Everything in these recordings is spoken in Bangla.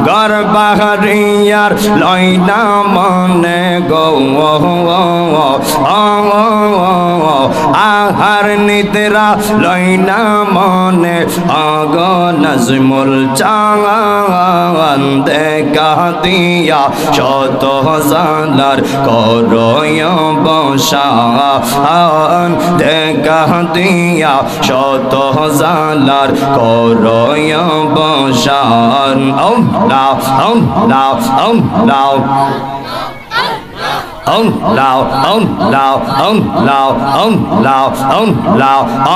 গর বাহারিয়ার লইনা মনে গো আহার নিদ্রা লইনা মনে অগ নজমুল চাঁদ দেখা দিয়া শত জালার করয় বসান দেখা দিয়া শত জালার করয় বসান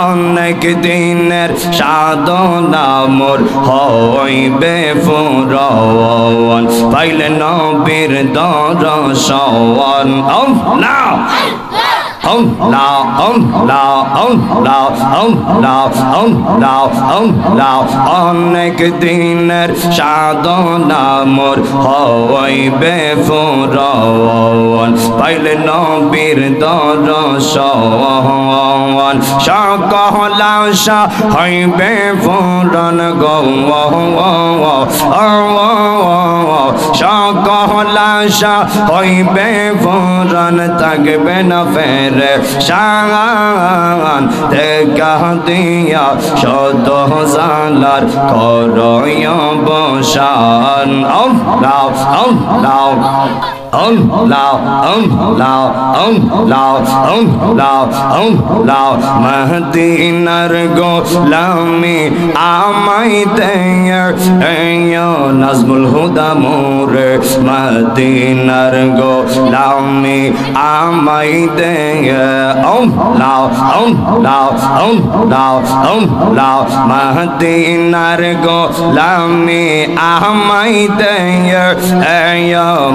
অনেক দিনের সাধনা মোর হইবে ফুরন পাইলে নবীর দর্শন অনেক দিনের সাধনা মোর হইবে ফুরন পাইলে নবীর দর্শন সকল আশা হইবে ফুরন গো সকল আশা হইবে ফুরন থাকবে না ফের শান দেখা দিয়া শত জালার করয় বসান মদিনার গোলামি আমায় দেয় নাজমুল হুদা মোরে মদিনার গোলামি আমায় দেয় মদিনার গোলামি আমায় দেয়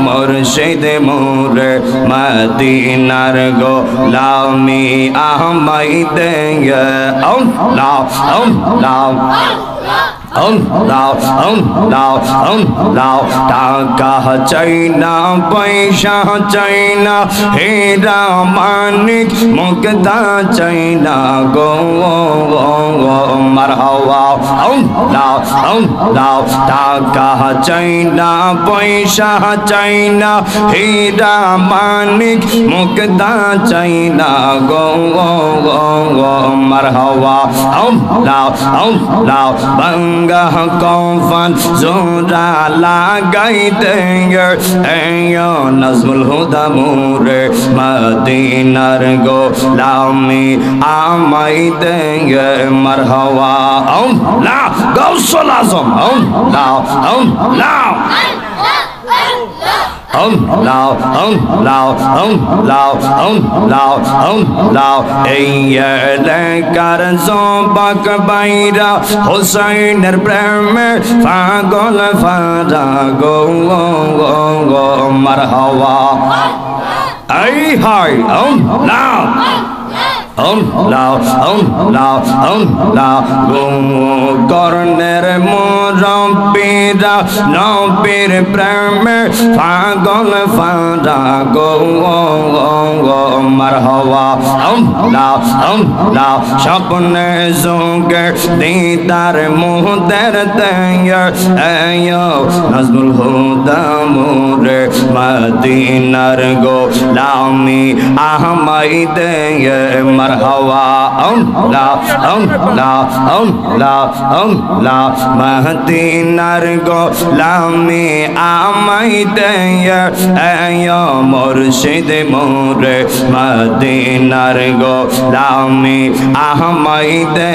মুর্শিদ মোরে মদিনার গোলামি আমায় দেয় টাকা চাই না পয়সা চাই না হেরা মানিক মুক্তা চাই না গো মারহাবা টাকা চাই না পয়সা চাই না হেরা মানিক মুক্তা চাই না গো মারহাবা বঙ্গা কফন জোড়া লাগাই দেয় নাজমুল হুদা মোরে মদিনার গোলামি আমায় দেয় মারহাবা গৌসুল আজম এই এলাকার জবাক বাইরা হোসাইনের প্রেমে পাগল ফারা গো মারহাবা এই হাই কর্ণের মুরব্বীরা নবীর প্রেমে পাগল ফারা গো মারহাবা স্বপ্নে যোগে দিদার মুহদের দেয় নাজমুল হুদা মোরে মদিনার গোলামি আমায় দেয় মারহাবা মদিনার গোলামি আমায় দেয় মুর্শিদ মোরে মদিনার গোলামি আমায় দেয়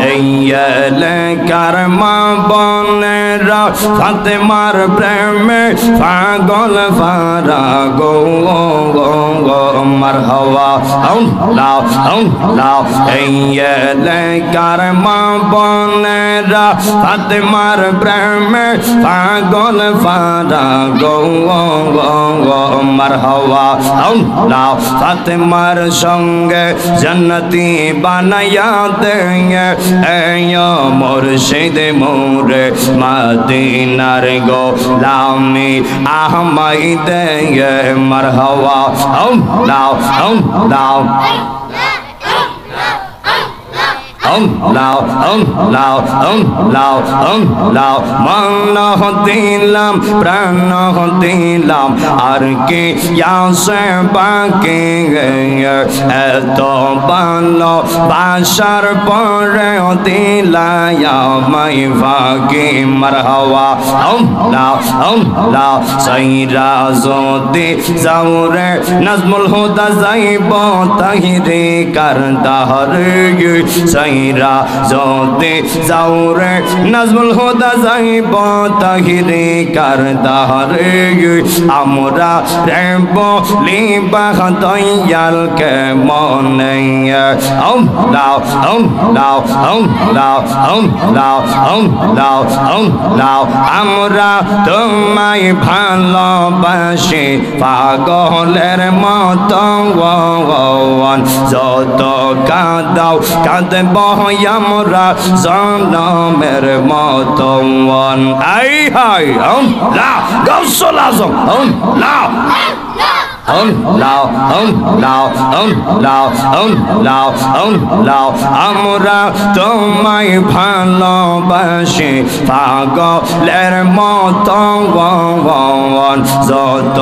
এই এলাকার মা বোনেরা ফাতেমার প্রেমে পাগল ফারা গো মারহাবা এই এলাকার মা বোনেরা ফাতেমার প্রেমে পাগল ফারা গো মারহাবা ফাতেমার তোমার সঙ্গে জান্নাতি বানায়া দেঙ্গে এয়ো মুর্শিদ মোরে মদিনার গোলামি আহমাই দেঙ্গে মারহাবা লাও লাও লাও লাও মন দিলাম প্রাণ দিলাম আর কি আসে বাকি এত ভালো বাসার পরে দিলায় ফাঁকি মারহাওয়া লাও সাইরা যদি যাওরে নাজমুল হুদা যাইব তাহিরে কারদার সাইরা যদি যাওরে নাজমুল হুদা যাইব তাহিরে কারদার আমরা রে বলিবা দয়াল কে মনে লাও আমরা তোমায় ভালোবাসি পাগলের মতন যত কাঁদাও কাঁদব আমরা জনমের মতন আই হাই লাও গৌসুল আজম লাও লাও আমরা তোমায় ভালোবাসি পাগলের মতন যত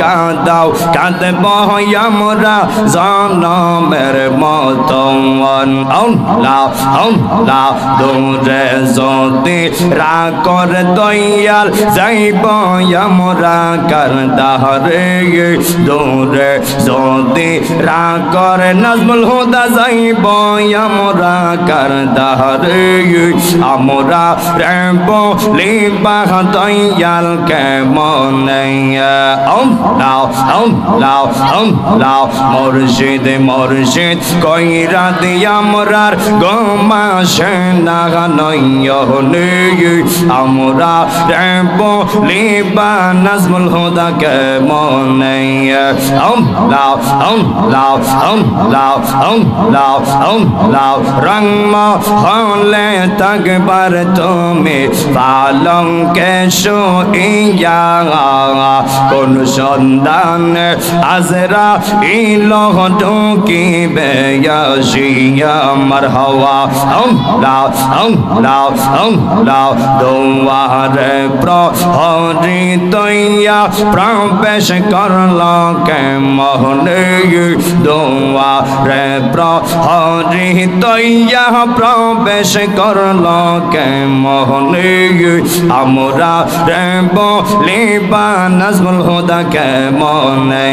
কাঁদাও কাঁদব আমরা জনমের মতন লাও দূরে যদি রাগর দয়াল যাইব আমরা কারদারে দূরে যদি রাগর নাজমুল হুদা যাইব আমরা কারদারে আমরা রে বলিবা দয়াল কে মনে লাও মুর্শিদ মুর্শিদ কইরা দিয়া আমরার গমাসে না নয়নে আমরা রে বলিবা নাজমুল হুদা কে মনে লাও রঙ হলে তকবার তুমি পালঙ্কে শুইয়া কোন সন্ধান আজরা ইলো ঢুকিবে আসিয়া মারহাওয়া লাও দুয়ারে প্রহরী দইয়া প্রবেশ করল কে মোহনে দুয়ারে প্রহরী দইয়া প্রবেশ করল কে মোহনে আমরা রে বলিবা নাজমুল হুদা কে মনে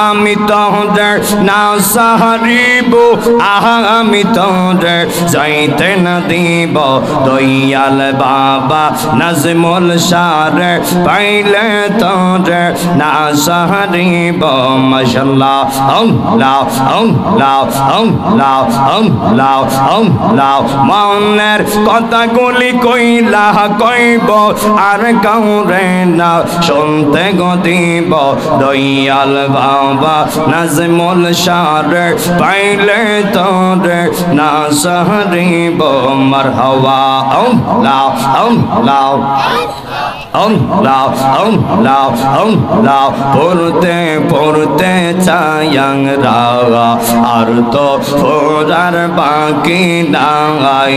আমি তোদের না সাহারিব আমি তোদের যাইতে না দিব দয়াল বাবা নাজমুল সারে পাইলে তোদের না সাহারিব মাশাআল্লাহ লাও মনের কথাগুলি কইলা কইব আর কাউরে না শুনতে গদিব দয়াল বাবা নাজমুল সারে পাইলে তোরে না সাহারিব মারহাওয়া লাও পড়তে পড়তে চায়াং রাগা আর তো ফোরার বাকি নাই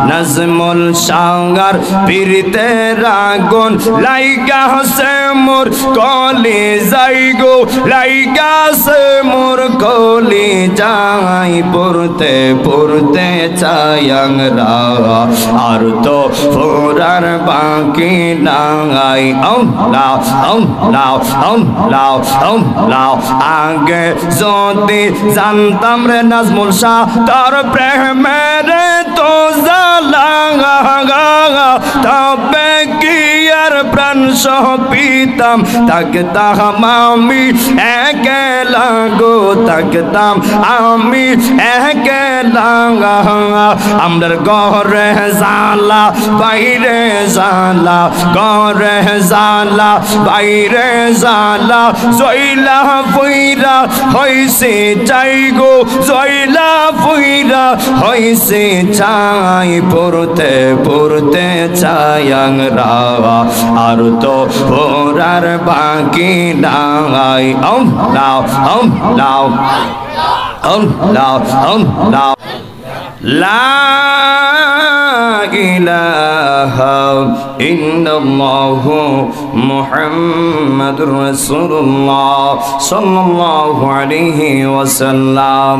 নাজমুল সাঙ্গার পীরতে রাগুন লাইগা সে মোর কলি যাইগো লাইগা সে মোর কলি যাই পড়তে পড়তে চায়াং রাগা আর তো ফোরার বাকি নাই লাও আগে যদি জানতাম রে নাজমুল শাহ তার প্রেমের তো জালা তবে কি আর প্রাণ সহ পিতাম থাকতাম আমি একলা গো থাকতাম আমি একলা আমরার ঘরে জালা বাইরে জালা ঘরে জালা বাইরে জালা জয়লা ফুইরা হইছে চাই গো জয়লা ফুইরা হইছে চাই পড়তে পড়তে চায়াংরা আর তো পড়ার বাকি নাই লাও লাও লাও লা ইলাহা ইল্লাল্লাহু মুহাম্মাদুর রাসূলুল্লাহ সাল্লাল্লাহু আলাইহি ওয়াসাল্লাম।